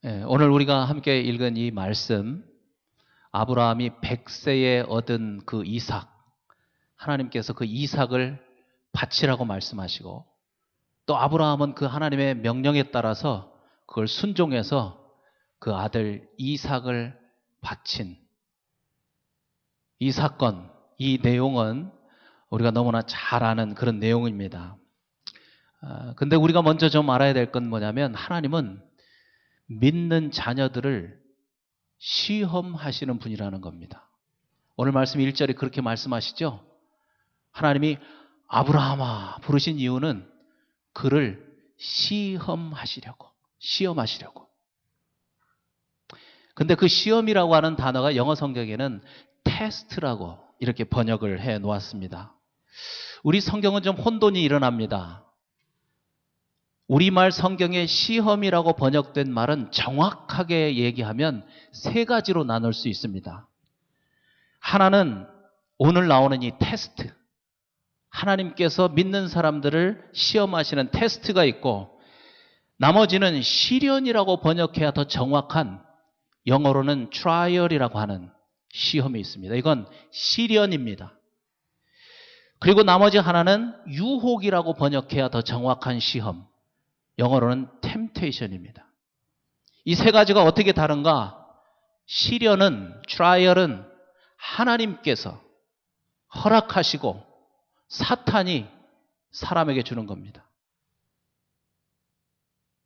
오늘 우리가 함께 읽은 이 말씀, 아브라함이 100세에 얻은 그 이삭, 하나님께서 그 이삭을 바치라고 말씀하시고, 또 아브라함은 그 하나님의 명령에 따라서 그걸 순종해서 그 아들 이삭을 바친 이 사건, 이 내용은 우리가 너무나 잘 아는 그런 내용입니다. 근데 우리가 먼저 좀 알아야 될 건 뭐냐면, 하나님은 믿는 자녀들을 시험하시는 분이라는 겁니다. 오늘 말씀 1절에 그렇게 말씀하시죠. 하나님이 아브라함아 부르신 이유는 그를 시험하시려고. 근데 그 시험이라고 하는 단어가 영어 성경에는 테스트라고 이렇게 번역을 해 놓았습니다. 우리 성경은 좀 혼돈이 일어납니다. 우리말 성경에 시험이라고 번역된 말은 정확하게 얘기하면 세 가지로 나눌 수 있습니다. 하나는 오늘 나오는 이 테스트, 하나님께서 믿는 사람들을 시험하시는 테스트가 있고, 나머지는 시련이라고 번역해야 더 정확한 영어로는 trial이라고 하는 시험이 있습니다. 이건 시련입니다. 그리고 나머지 하나는 유혹이라고 번역해야 더 정확한 시험, 영어로는 temptation입니다. 이 세 가지가 어떻게 다른가? 시련은, trial은 하나님께서 허락하시고 사탄이 사람에게 주는 겁니다.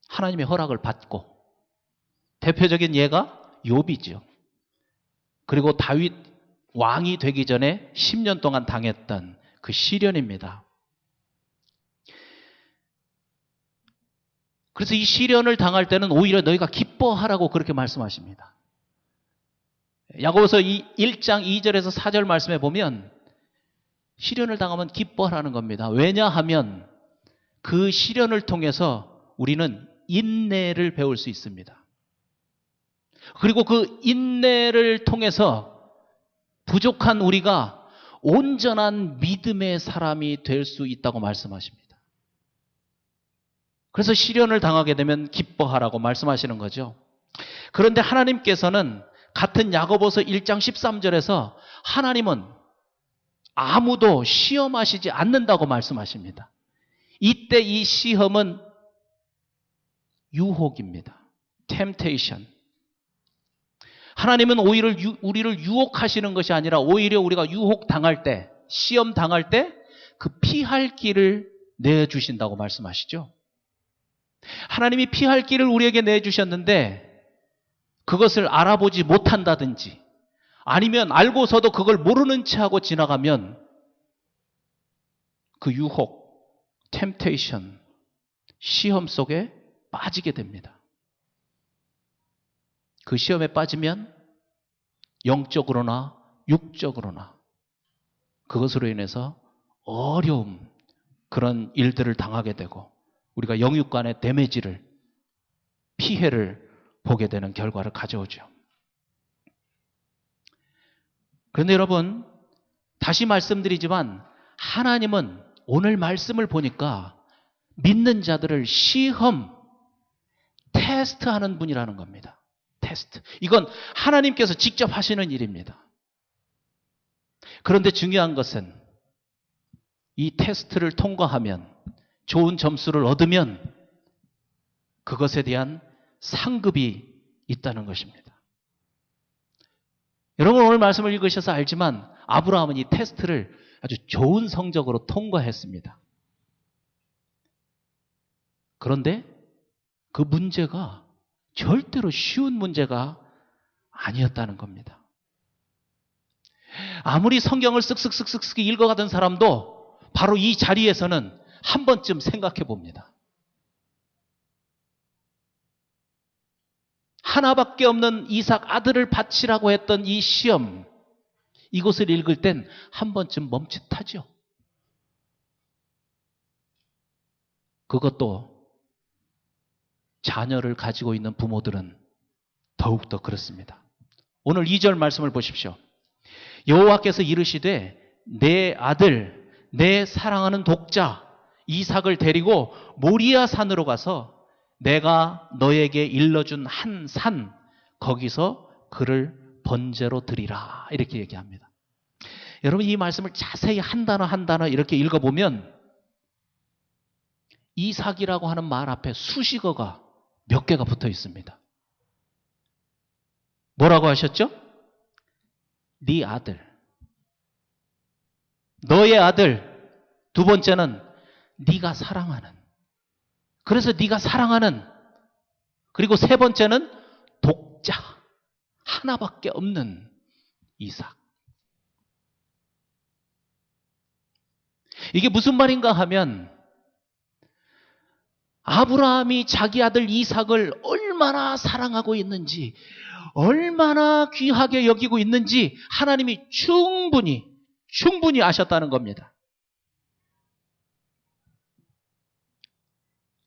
하나님의 허락을 받고, 대표적인 예가 욥이죠. 그리고 다윗 왕이 되기 전에 10년 동안 당했던 그 시련입니다. 그래서 이 시련을 당할 때는 오히려 너희가 기뻐하라고 그렇게 말씀하십니다. 야고보서 1장 2절에서 4절 말씀에 보면 시련을 당하면 기뻐하라는 겁니다. 왜냐하면 그 시련을 통해서 우리는 인내를 배울 수 있습니다. 그리고 그 인내를 통해서 부족한 우리가 온전한 믿음의 사람이 될 수 있다고 말씀하십니다. 그래서 시련을 당하게 되면 기뻐하라고 말씀하시는 거죠. 그런데 하나님께서는 같은 야고보서 1장 13절에서 하나님은 아무도 시험하시지 않는다고 말씀하십니다. 이때 이 시험은 유혹입니다. temptation. 하나님은 오히려 우리를 유혹하시는 것이 아니라 오히려 우리가 유혹당할 때, 시험 당할 때 그 피할 길을 내주신다고 말씀하시죠. 하나님이 피할 길을 우리에게 내주셨는데 그것을 알아보지 못한다든지 아니면 알고서도 그걸 모르는 채 하고 지나가면 그 유혹, temptation, 시험 속에 빠지게 됩니다. 그 시험에 빠지면 영적으로나 육적으로나 그것으로 인해서 어려움, 그런 일들을 당하게 되고 우리가 영육간의 데미지를, 피해를 보게 되는 결과를 가져오죠. 그런데 여러분, 다시 말씀드리지만 하나님은 오늘 말씀을 보니까 믿는 자들을 시험, 테스트하는 분이라는 겁니다. 테스트. 이건 하나님께서 직접 하시는 일입니다. 그런데 중요한 것은 이 테스트를 통과하면, 좋은 점수를 얻으면 그것에 대한 상급이 있다는 것입니다. 여러분 오늘 말씀을 읽으셔서 알지만 아브라함은 이 테스트를 아주 좋은 성적으로 통과했습니다. 그런데 그 문제가 절대로 쉬운 문제가 아니었다는 겁니다. 아무리 성경을 쓱쓱쓱쓱 읽어가던 사람도 바로 이 자리에서는 한 번쯤 생각해 봅니다. 하나밖에 없는 이삭 아들을 바치라고 했던 이 시험, 이것을 읽을 땐 한 번쯤 멈칫하죠. 그것도 자녀를 가지고 있는 부모들은 더욱더 그렇습니다. 오늘 2절 말씀을 보십시오. 여호와께서 이르시되 내 아들, 내 사랑하는 독자 이삭을 데리고 모리아 산으로 가서 내가 너에게 일러준 한 산, 거기서 그를 번제로 드리라. 이렇게 얘기합니다. 여러분, 이 말씀을 자세히 한 단어 한 단어 이렇게 읽어보면 이삭이라고 하는 말 앞에 수식어가 몇 개가 붙어 있습니다. 뭐라고 하셨죠? 네 아들, 너의 아들. 두 번째는 네가 사랑하는. 그래서 네가 사랑하는. 그리고 세 번째는 독자, 하나밖에 없는 이삭. 이게 무슨 말인가 하면 아브라함이 자기 아들 이삭을 얼마나 사랑하고 있는지, 얼마나 귀하게 여기고 있는지 하나님이 충분히 아셨다는 겁니다.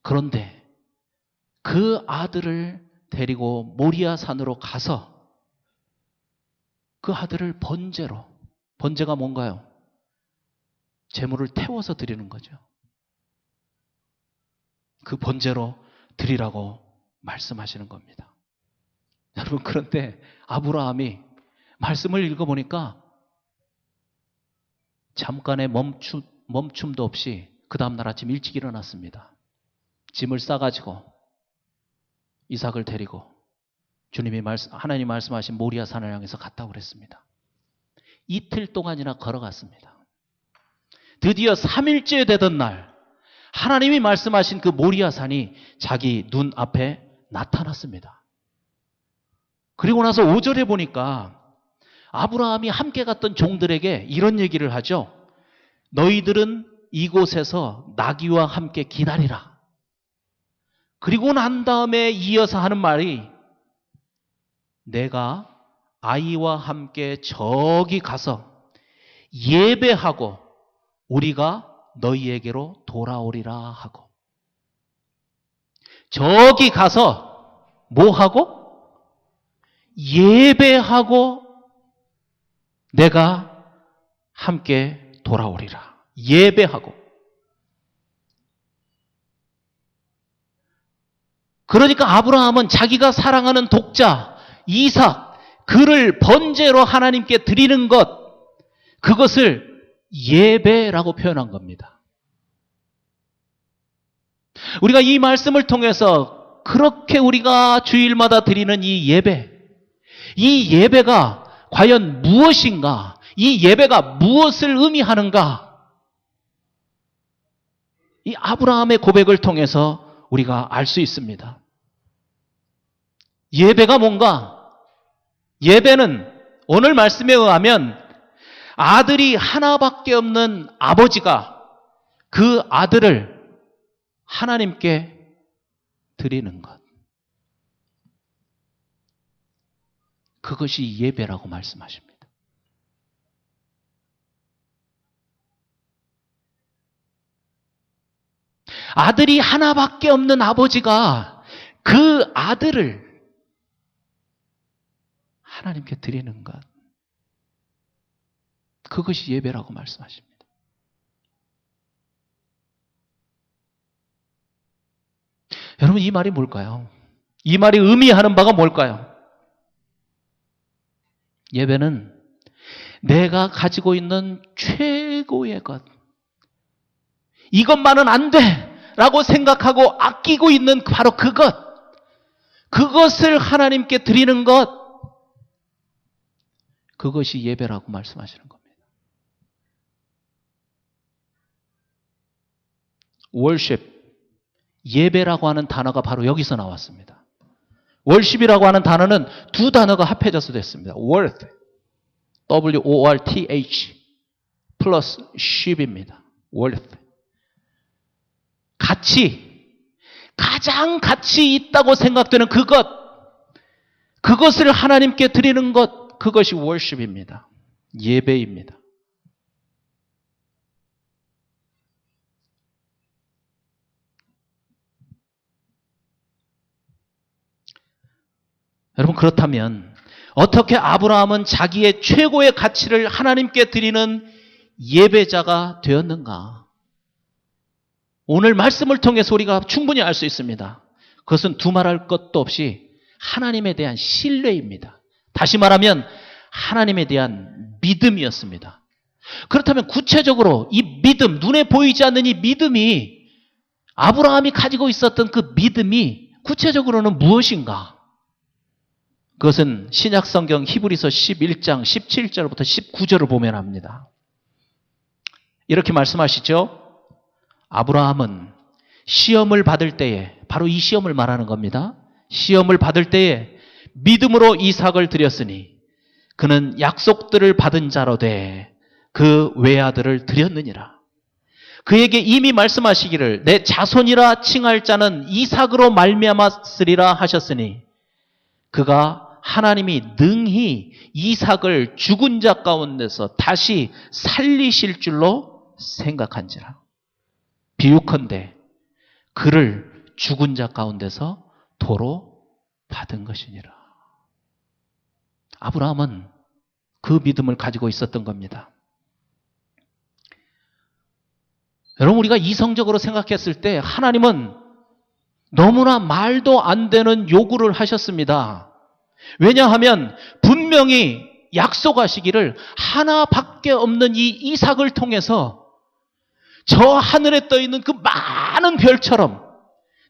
그런데 그 아들을 데리고 모리아 산으로 가서 그 아들을 번제로, 번제가 뭔가요? 제물을 태워서 드리는 거죠. 그 번제로 드리라고 말씀하시는 겁니다. 여러분, 그런데 아브라함이 말씀을 읽어보니까 잠깐의 멈춤도 없이 그 다음날 아침 일찍 일어났습니다. 짐을 싸가지고 이삭을 데리고 하나님 말씀하신 모리아 산을 향해서 갔다고 그랬습니다. 이틀 동안이나 걸어갔습니다. 드디어 3일째 되던 날 하나님이 말씀하신 그 모리아 산이 자기 눈 앞에 나타났습니다. 그리고 나서 5절에 보니까 아브라함이 함께 갔던 종들에게 이런 얘기를 하죠. 너희들은 이곳에서 나귀와 함께 기다리라. 그리고 난 다음에 이어서 하는 말이 내가 아이와 함께 저기 가서 예배하고 우리가 너희에게로 돌아오리라 하고, 저기 가서 뭐 하고? 예배하고 내가 함께 돌아오리라. 예배하고. 그러니까 아브라함은 자기가 사랑하는 독자 이삭, 그를 번제로 하나님께 드리는 것, 그것을 예배라고 표현한 겁니다. 우리가 이 말씀을 통해서 그렇게 우리가 주일마다 드리는 이 예배가 과연 무엇인가? 이 예배가 무엇을 의미하는가? 이 아브라함의 고백을 통해서 우리가 알 수 있습니다. 예배가 뭔가? 예배는 오늘 말씀에 의하면 아들이 하나밖에 없는 아버지가 그 아들을 하나님께 드리는 것. 그것이 예배라고 말씀하십니다. 아들이 하나밖에 없는 아버지가 그 아들을 하나님께 드리는 것. 그것이 예배라고 말씀하십니다. 여러분, 이 말이 뭘까요? 이 말이 의미하는 바가 뭘까요? 예배는 내가 가지고 있는 최고의 것, 이것만은 안 돼! 라고 생각하고 아끼고 있는 바로 그것을 하나님께 드리는 것, 그것이 예배라고 말씀하시는 겁니다. worship, 예배라고 하는 단어가 바로 여기서 나왔습니다. worship이라고 하는 단어는 두 단어가 합해져서 됐습니다. worth, W-O-R-T-H 플러스 ship입니다. worth. 가장 가치 있다고 생각되는 그것을 하나님께 드리는 것, 그것이 worship입니다. 예배입니다. 여러분, 그렇다면 어떻게 아브라함은 자기의 최고의 가치를 하나님께 드리는 예배자가 되었는가? 오늘 말씀을 통해서 우리가 충분히 알 수 있습니다. 그것은 두말할 것도 없이 하나님에 대한 신뢰입니다. 다시 말하면 하나님에 대한 믿음이었습니다. 그렇다면 구체적으로 이 믿음, 눈에 보이지 않는 이 믿음이, 아브라함이 가지고 있었던 그 믿음이 구체적으로는 무엇인가? 그것은 신약성경 히브리서 11장 17절부터 19절을 보면 합니다. 이렇게 말씀하시죠. 아브라함은 시험을 받을 때에, 바로 이 시험을 말하는 겁니다. 시험을 받을 때에 믿음으로 이삭을 드렸으니 그는 약속들을 받은 자로 돼 그 외아들을 드렸느니라. 그에게 이미 말씀하시기를 내 자손이라 칭할 자는 이삭으로 말미암았으리라 하셨으니 그가 하나님이 능히 이삭을 죽은 자 가운데서 다시 살리실 줄로 생각한지라. 비유컨대 그를 죽은 자 가운데서 도로 받은 것이니라. 아브라함은 그 믿음을 가지고 있었던 겁니다. 여러분, 우리가 이성적으로 생각했을 때 하나님은 너무나 말도 안 되는 요구를 하셨습니다. 왜냐하면 분명히 약속하시기를 하나밖에 없는 이 이삭을 통해서 저 하늘에 떠있는 그 많은 별처럼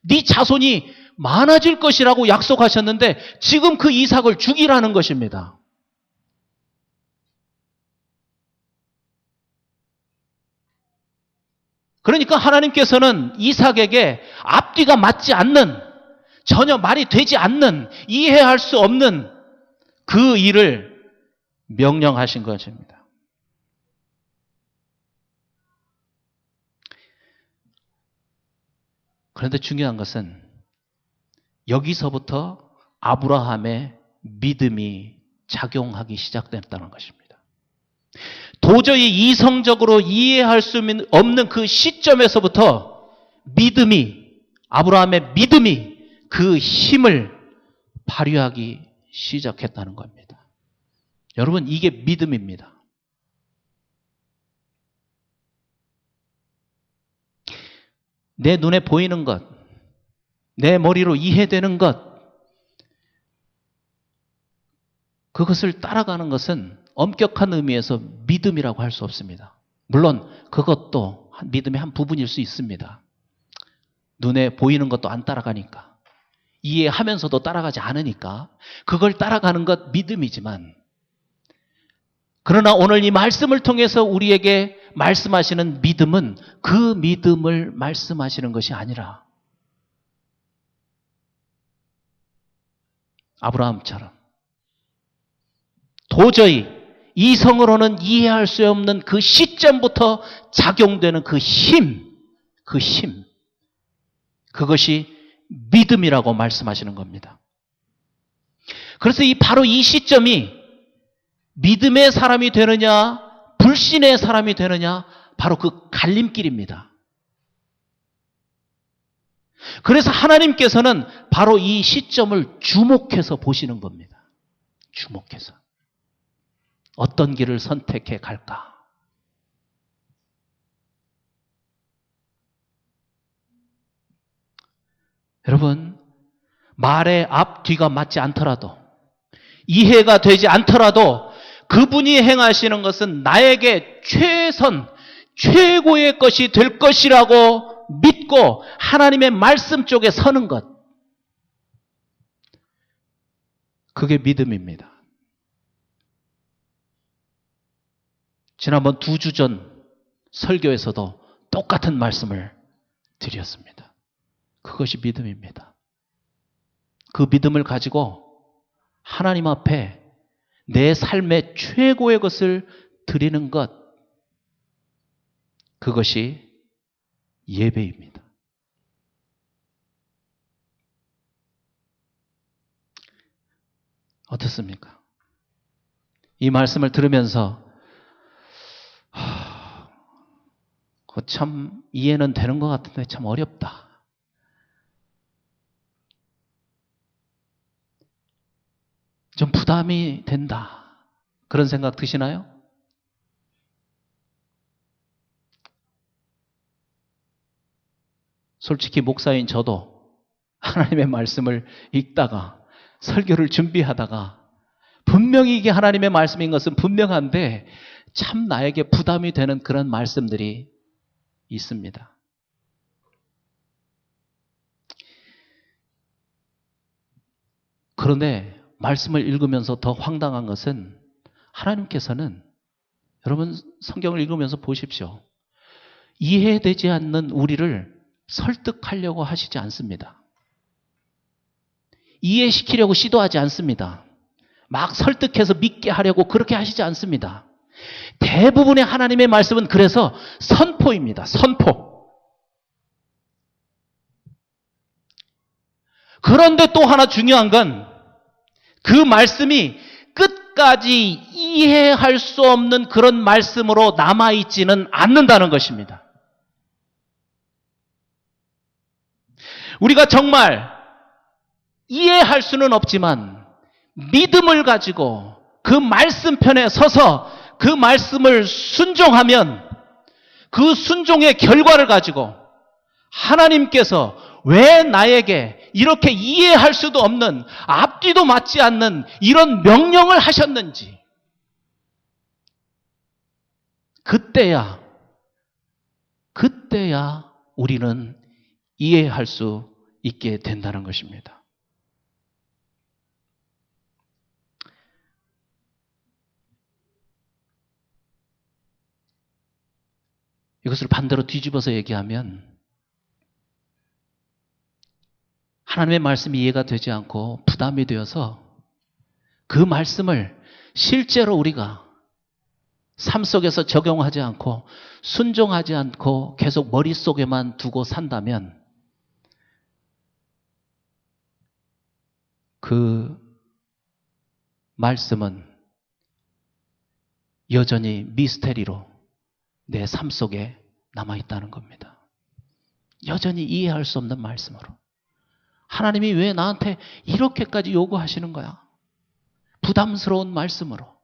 네 자손이 많아질 것이라고 약속하셨는데 지금 그 이삭을 죽이라는 것입니다. 그러니까 하나님께서는 이삭에게 앞뒤가 맞지 않는, 전혀 말이 되지 않는, 이해할 수 없는 그 일을 명령하신 것입니다. 그런데 중요한 것은 여기서부터 아브라함의 믿음이 작용하기 시작됐다는 것입니다. 도저히 이성적으로 이해할 수 없는 그 시점에서부터 아브라함의 믿음이 그 힘을 발휘하기 시작했다는 겁니다. 여러분, 이게 믿음입니다. 내 눈에 보이는 것, 내 머리로 이해되는 것, 그것을 따라가는 것은 엄격한 의미에서 믿음이라고 할 수 없습니다. 물론 그것도 믿음의 한 부분일 수 있습니다. 눈에 보이는 것도 안 따라가니까, 이해하면서도 따라가지 않으니까 그걸 따라가는 것 믿음이지만, 그러나 오늘 이 말씀을 통해서 우리에게 말씀하시는 믿음은 그 믿음을 말씀하시는 것이 아니라 아브라함처럼 도저히 이성으로는 이해할 수 없는 그 시점부터 작용되는 그 힘, 그것이 믿음이라고 말씀하시는 겁니다. 그래서 바로 이 시점이 믿음의 사람이 되느냐, 불신의 사람이 되느냐, 바로 그 갈림길입니다. 그래서 하나님께서는 바로 이 시점을 주목해서 보시는 겁니다. 주목해서. 어떤 길을 선택해 갈까? 여러분, 말의 앞뒤가 맞지 않더라도, 이해가 되지 않더라도 그분이 행하시는 것은 나에게 최고의 것이 될 것이라고 믿고 하나님의 말씀 쪽에 서는 것, 그게 믿음입니다. 지난번 2주 전 설교에서도 똑같은 말씀을 드렸습니다. 그것이 믿음입니다. 그 믿음을 가지고 하나님 앞에 내 삶의 최고의 것을 드리는 것, 그것이 예배입니다. 어떻습니까? 이 말씀을 들으면서 참 이해는 되는 것 같은데 참 어렵다. 좀 부담이 된다. 그런 생각 드시나요? 솔직히 목사인 저도 하나님의 말씀을 읽다가 설교를 준비하다가 분명히 이게 하나님의 말씀인 것은 분명한데 참 나에게 부담이 되는 그런 말씀들이 있습니다. 그런데 말씀을 읽으면서 더 황당한 것은 하나님께서는 여러분 성경을 읽으면서 보십시오. 이해되지 않는 우리를 설득하려고 하시지 않습니다. 이해시키려고 시도하지 않습니다. 막 설득해서 믿게 하려고 그렇게 하시지 않습니다. 대부분의 하나님의 말씀은 그래서 선포입니다. 선포. 그런데 또 하나 중요한 건 그 말씀이 끝까지 이해할 수 없는 그런 말씀으로 남아있지는 않는다는 것입니다. 우리가 정말 이해할 수는 없지만 믿음을 가지고 그 말씀편에 서서 그 말씀을 순종하면 그 순종의 결과를 가지고 하나님께서 왜 나에게 이렇게 이해할 수도 없는 앞뒤도 맞지 않는 이런 명령을 하셨는지 그때야 우리는 이해할 수 있게 된다는 것입니다. 이것을 반대로 뒤집어서 얘기하면 하나님의 말씀이 이해가 되지 않고 부담이 되어서 그 말씀을 실제로 우리가 삶 속에서 적용하지 않고 순종하지 않고 계속 머릿속에만 두고 산다면 그 말씀은 여전히 미스테리로 내 삶 속에 남아있다는 겁니다. 여전히 이해할 수 없는 말씀으로. 하나님이 왜 나한테 이렇게까지 요구하시는 거야? 부담스러운 말씀으로.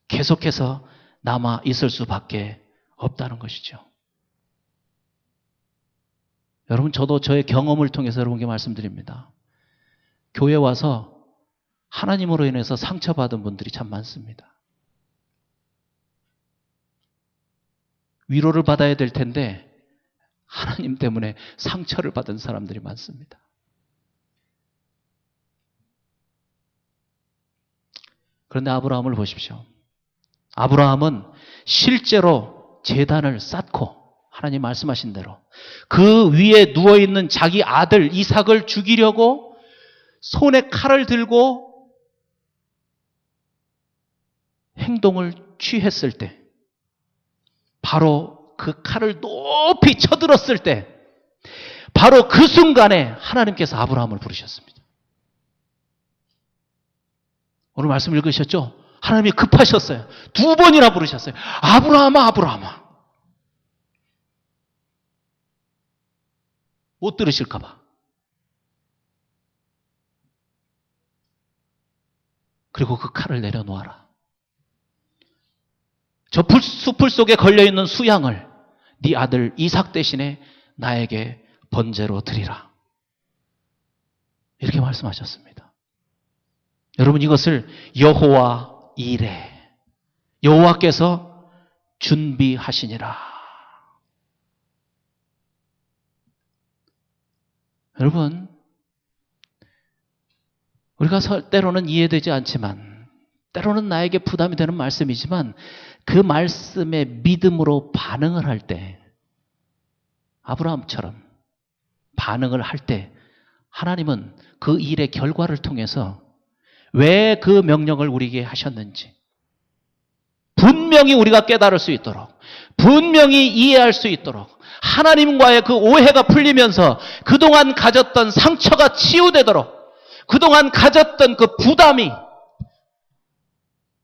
계속해서 남아 있을 수밖에 없다는 것이죠. 여러분, 저도 저의 경험을 통해서 여러분께 말씀드립니다. 교회 와서 하나님으로 인해서 상처받은 분들이 참 많습니다. 위로를 받아야 될 텐데 하나님 때문에 상처를 받은 사람들이 많습니다. 그런데 아브라함을 보십시오. 아브라함은 실제로 제단을 쌓고 하나님 말씀하신 대로 그 위에 누워있는 자기 아들 이삭을 죽이려고 손에 칼을 들고 행동을 취했을 때 바로 그 칼을 높이 쳐들었을 때 바로 그 순간에 하나님께서 아브라함을 부르셨습니다. 오늘 말씀 읽으셨죠? 하나님이 급하셨어요. 2번이나 부르셨어요. 아브라함아, 아브라함아. 못 들으실까 봐. 그리고 그 칼을 내려놓아라. 저 숲풀 속에 걸려있는 수양을 네 아들 이삭 대신에 나에게 번제로 드리라. 이렇게 말씀하셨습니다. 여러분, 이것을 여호와 이레, 여호와께서 준비하시니라. 여러분, 우리가 때로는 이해되지 않지만 때로는 나에게 부담이 되는 말씀이지만 그 말씀에 믿음으로 반응을 할 때 아브라함처럼 반응을 할 때 하나님은 그 일의 결과를 통해서 왜 그 명령을 우리에게 하셨는지 분명히 우리가 깨달을 수 있도록 분명히 이해할 수 있도록 하나님과의 그 오해가 풀리면서 그동안 가졌던 상처가 치유되도록 그동안 가졌던 그 부담이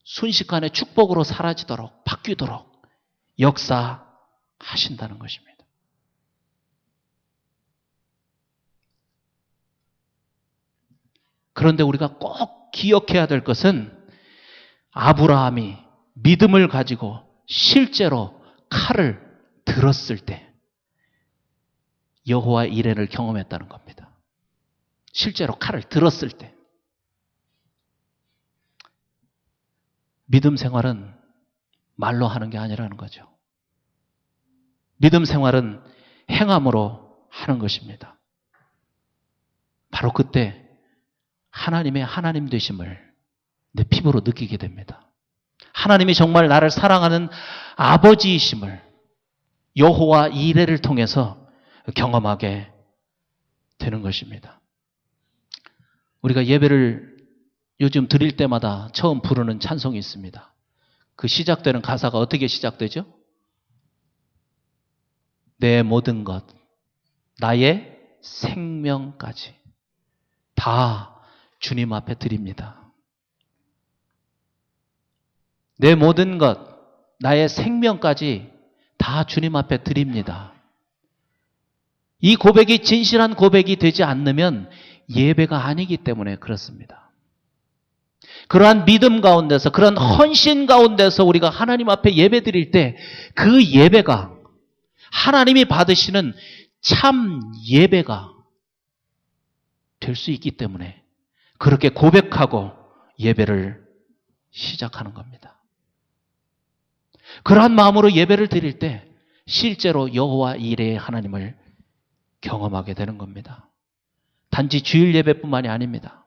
순식간에 축복으로 사라지도록 바뀌도록 역사하신다는 것입니다. 그런데 우리가 꼭 기억해야 될 것은 아브라함이 믿음을 가지고 실제로 칼을 들었을 때 여호와 이레를 경험했다는 겁니다. 실제로 칼을 들었을 때. 믿음 생활은 말로 하는 게 아니라는 거죠. 믿음 생활은 행함으로 하는 것입니다. 바로 그때 하나님의 하나님 되심을 내 피부로 느끼게 됩니다. 하나님이 정말 나를 사랑하는 아버지이심을 여호와 이레를 통해서 경험하게 되는 것입니다. 우리가 예배를 요즘 드릴 때마다 처음 부르는 찬송이 있습니다. 그 시작되는 가사가 어떻게 시작되죠? 내 모든 것, 나의 생명까지 다 주님 앞에 드립니다. 내 모든 것, 나의 생명까지 다 주님 앞에 드립니다. 이 고백이 진실한 고백이 되지 않으면 예배가 아니기 때문에 그렇습니다. 그러한 믿음 가운데서, 그런 헌신 가운데서 우리가 하나님 앞에 예배 드릴 때 그 예배가 하나님이 받으시는 참 예배가 될 수 있기 때문에 그렇게 고백하고 예배를 시작하는 겁니다. 그러한 마음으로 예배를 드릴 때 실제로 여호와 이레의 하나님을 경험하게 되는 겁니다. 단지 주일 예배뿐만이 아닙니다.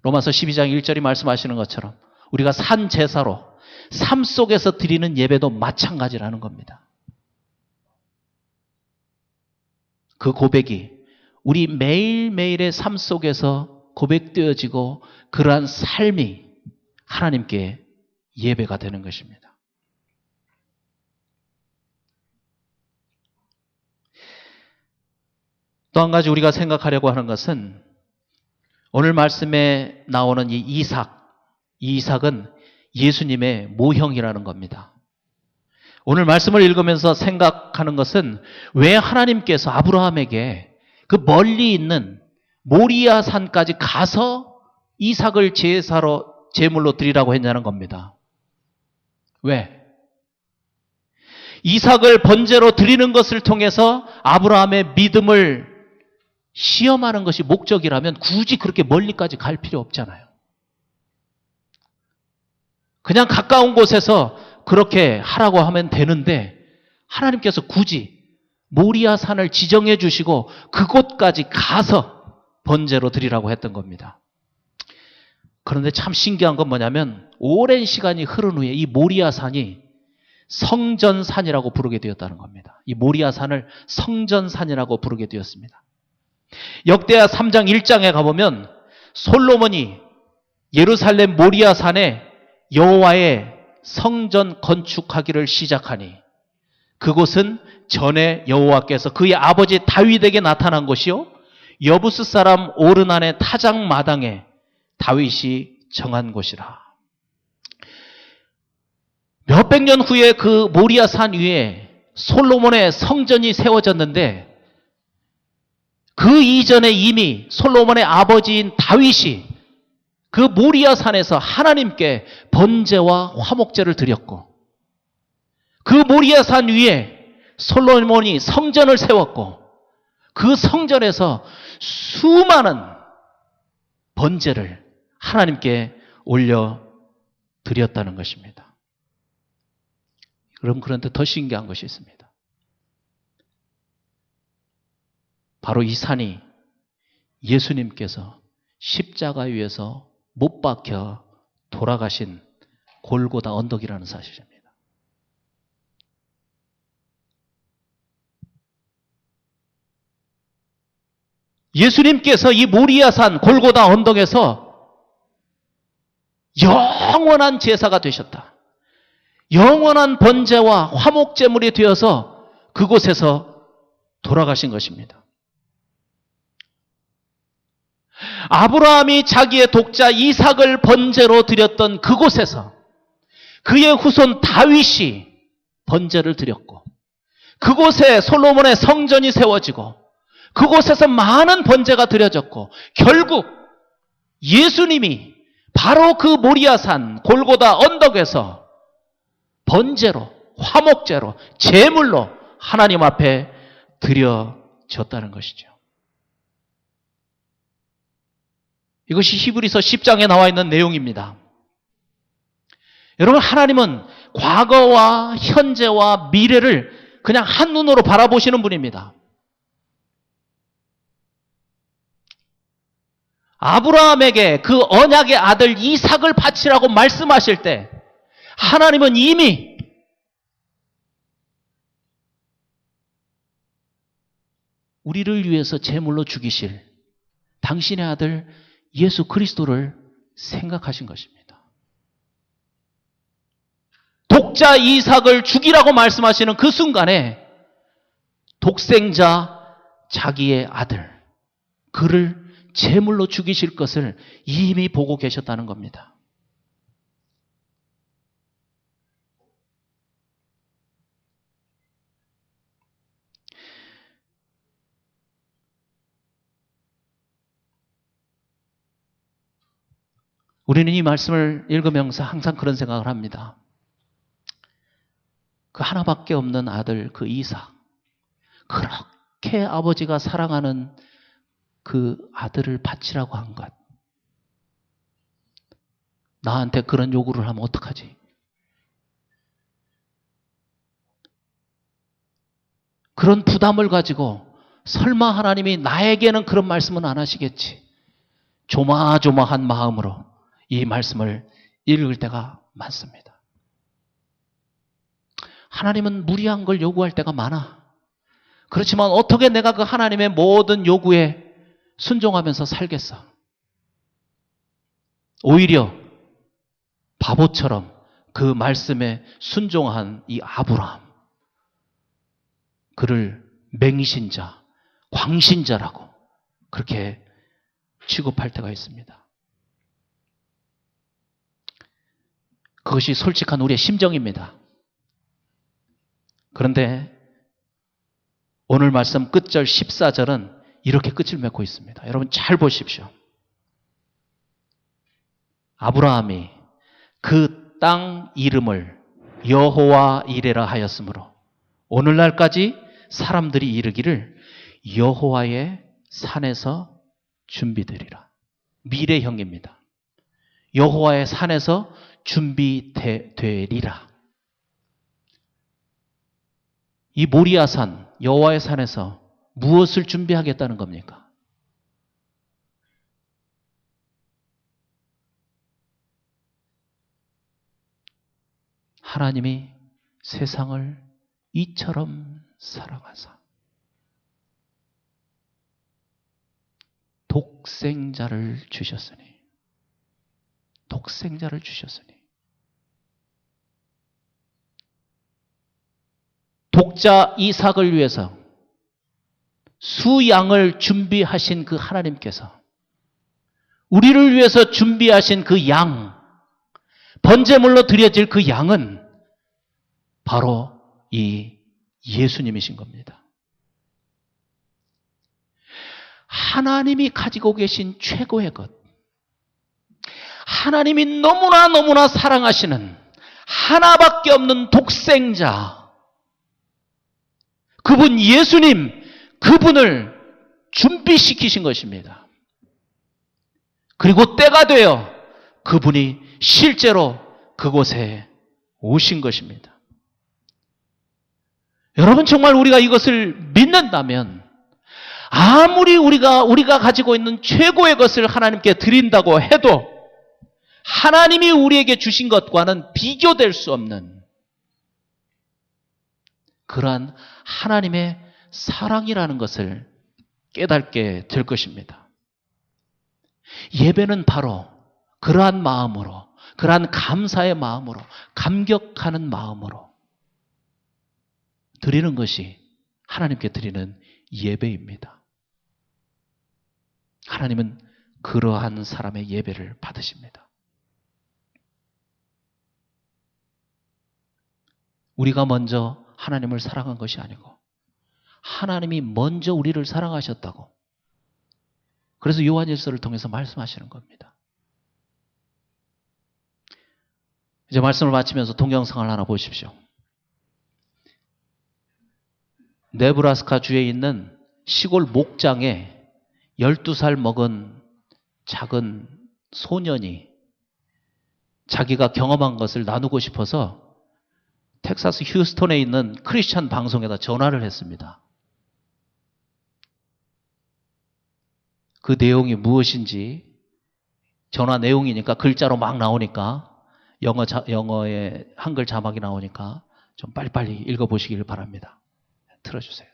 로마서 12장 1절이 말씀하시는 것처럼 우리가 산 제사로 삶 속에서 드리는 예배도 마찬가지라는 겁니다. 그 고백이 우리 매일매일의 삶 속에서 고백되어지고 그러한 삶이 하나님께 예배가 되는 것입니다. 또 한 가지 우리가 생각하려고 하는 것은 오늘 말씀에 나오는 이 이삭은 예수님의 모형이라는 겁니다. 오늘 말씀을 읽으면서 생각하는 것은 왜 하나님께서 아브라함에게 그 멀리 있는 모리아 산까지 가서 이삭을 제물로 드리라고 했냐는 겁니다. 왜? 이삭을 번제로 드리는 것을 통해서 아브라함의 믿음을 시험하는 것이 목적이라면 굳이 그렇게 멀리까지 갈 필요 없잖아요. 그냥 가까운 곳에서 그렇게 하라고 하면 되는데 하나님께서 굳이 모리아 산을 지정해 주시고 그곳까지 가서 번제로 드리라고 했던 겁니다. 그런데 참 신기한 건 뭐냐면 오랜 시간이 흐른 후에 이 모리아 산이 성전산이라고 부르게 되었다는 겁니다. 이 모리아 산을 성전산이라고 부르게 되었습니다. 역대하 3장 1장에 가보면 솔로몬이 예루살렘 모리아 산에 여호와의 성전 건축하기를 시작하니 그곳은 전에 여호와께서 그의 아버지 다윗에게 나타난 곳이요 여부스 사람 오르난의 타작 마당에 다윗이 정한 곳이라. 몇백 년 후에 그 모리아 산 위에 솔로몬의 성전이 세워졌는데 그 이전에 이미 솔로몬의 아버지인 다윗이 그 모리아 산에서 하나님께 번제와 화목제를 드렸고 그 모리아 산 위에 솔로몬이 성전을 세웠고 그 성전에서 수많은 번제를 하나님께 올려 드렸다는 것입니다. 그런데 더 신기한 것이 있습니다. 바로 이 산이 예수님께서 십자가 위에서 못 박혀 돌아가신 골고다 언덕이라는 사실입니다. 예수님께서 이 모리아산 골고다 언덕에서 영원한 제사가 되셨다. 영원한 번제와 화목제물이 되어서 그곳에서 돌아가신 것입니다. 아브라함이 자기의 독자 이삭을 번제로 드렸던 그곳에서 그의 후손 다윗이 번제를 드렸고 그곳에 솔로몬의 성전이 세워지고 그곳에서 많은 번제가 드려졌고 결국 예수님이 바로 그 모리아산 골고다 언덕에서 번제로 화목제로 제물로 하나님 앞에 드려지신 이루어졌다는 것이죠. 이것이 히브리서 10장에 나와 있는 내용입니다. 여러분, 하나님은 과거와 현재와 미래를 그냥 한눈으로 바라보시는 분입니다. 아브라함에게 그 언약의 아들 이삭을 바치라고 말씀하실 때 하나님은 이미 우리를 위해서 제물로 죽이실 당신의 아들 예수 그리스도를 생각하신 것입니다. 독자 이삭을 죽이라고 말씀하시는 그 순간에 독생자 자기의 아들, 그를 제물로 죽이실 것을 이미 보고 계셨다는 겁니다. 우리는 이 말씀을 읽으면서 항상 그런 생각을 합니다. 그 하나밖에 없는 아들, 그 이삭, 그렇게 아버지가 사랑하는 그 아들을 바치라고 한 것. 나한테 그런 요구를 하면 어떡하지? 그런 부담을 가지고 설마 하나님이 나에게는 그런 말씀은 안 하시겠지? 조마조마한 마음으로 이 말씀을 읽을 때가 많습니다. 하나님은 무리한 걸 요구할 때가 많아. 그렇지만 어떻게 내가 그 하나님의 모든 요구에 순종하면서 살겠어? 오히려 바보처럼 그 말씀에 순종한 이 아브라함, 그를 맹신자, 광신자라고 그렇게 취급할 때가 있습니다. 그것이 솔직한 우리의 심정입니다. 그런데 오늘 말씀 끝절 14절은 이렇게 끝을 맺고 있습니다. 여러분 잘 보십시오. 아브라함이 그 땅 이름을 여호와 이레라 하였으므로 오늘날까지 사람들이 이르기를 여호와의 산에서 준비되리라. 미래형입니다. 여호와의 산에서 준비되리라. 이 모리아산, 여호와의 산에서 무엇을 준비하겠다는 겁니까? 하나님이 세상을 이처럼 사랑하사 독생자를 주셨으니 독자 이삭을 위해서 수양을 준비하신 그 하나님께서 우리를 위해서 준비하신 그 양, 번제물로 드려질 그 양은 바로 이 예수님이신 겁니다. 하나님이 가지고 계신 최고의 것, 하나님이 너무나 사랑하시는 하나밖에 없는 독생자, 그분 예수님, 그분을 준비시키신 것입니다. 그리고 때가 되어 그분이 실제로 그곳에 오신 것입니다. 여러분, 정말 우리가 이것을 믿는다면 아무리 우리가 가지고 있는 최고의 것을 하나님께 드린다고 해도 하나님이 우리에게 주신 것과는 비교될 수 없는 그러한 하나님의 사랑이라는 것을 깨닫게 될 것입니다. 예배는 바로 그러한 마음으로, 그러한 감사의 마음으로, 감격하는 마음으로 드리는 것이 하나님께 드리는 예배입니다. 하나님은 그러한 사람의 예배를 받으십니다. 우리가 먼저 하나님을 사랑한 것이 아니고 하나님이 먼저 우리를 사랑하셨다고, 그래서 요한일서를 통해서 말씀하시는 겁니다. 이제 말씀을 마치면서 동영상을 하나 보십시오. 네브라스카 주에 있는 시골 목장에 12살 먹은 작은 소년이 자기가 경험한 것을 나누고 싶어서 텍사스 휴스턴에 있는 크리스찬 방송에다 전화를 했습니다. 그 내용이 무엇인지, 전화 내용이니까 글자로 막 나오니까, 영어의 한글 자막이 나오니까 좀 빨리빨리 읽어보시길 바랍니다. 틀어주세요.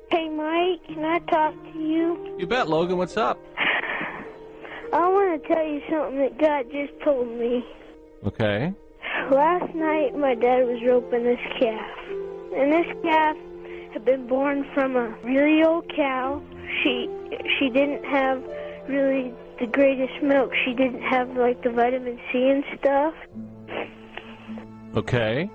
Hey, Mike, can I talk to you? You bet, Logan. What's up? I want to tell you something that God just told me. Okay. Last night, my dad was roping this calf. And this calf had been born from a really old cow. She didn't have really the greatest milk. She didn't have, like, the vitamin C and stuff. Okay.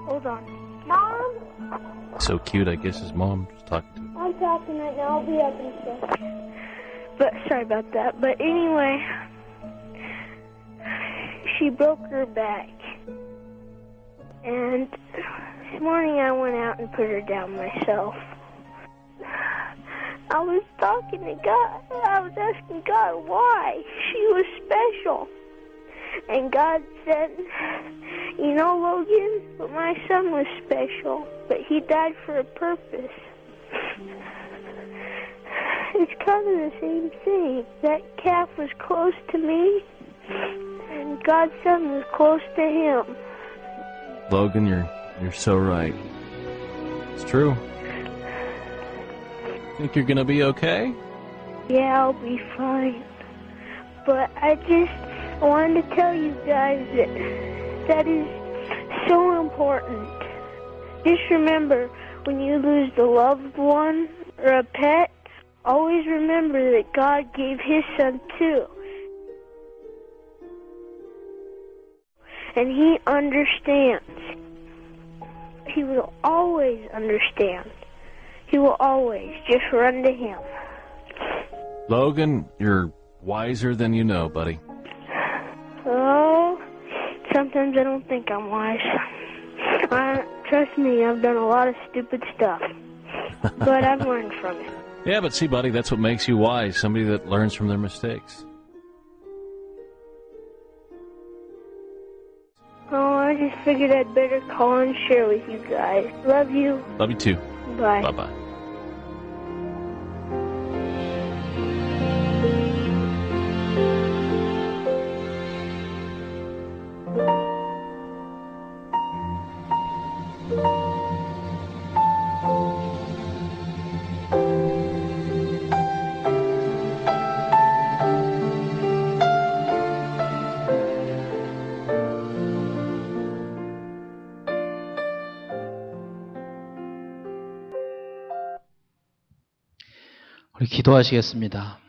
Hold on. Mom? So cute. I guess his mom's talking to him. I'm talking right now. I'll be up in a second. But sorry about that. But anyway, she broke her back. And this morning I went out and put her down myself. I was talking to God. I was asking God why she was special. And God said, you know, Logan, but my son was special, but he died for a purpose. It's kind of the same thing. That calf was close to me, and God's son was close to him. Logan, you're so right. It's true. Think you're gonna be okay? Yeah, I'll be fine. But I just wanted to tell you guys that is so important. Just remember, when you lose the loved one or a pet, always remember that God gave his son too. And he understands. He will always understand. He will always just run to him. Logan, you're wiser than you know, buddy. Oh, sometimes I don't think I'm wise. Trust me, I've done a lot of stupid stuff. But I've learned from it. Yeah, but see, buddy, that's what makes you wise. Somebody that learns from their mistakes. Oh, I just figured I'd better call and share with you guys. Love you. Love you too. Bye. Bye-bye. 우리 기도하시겠습니다.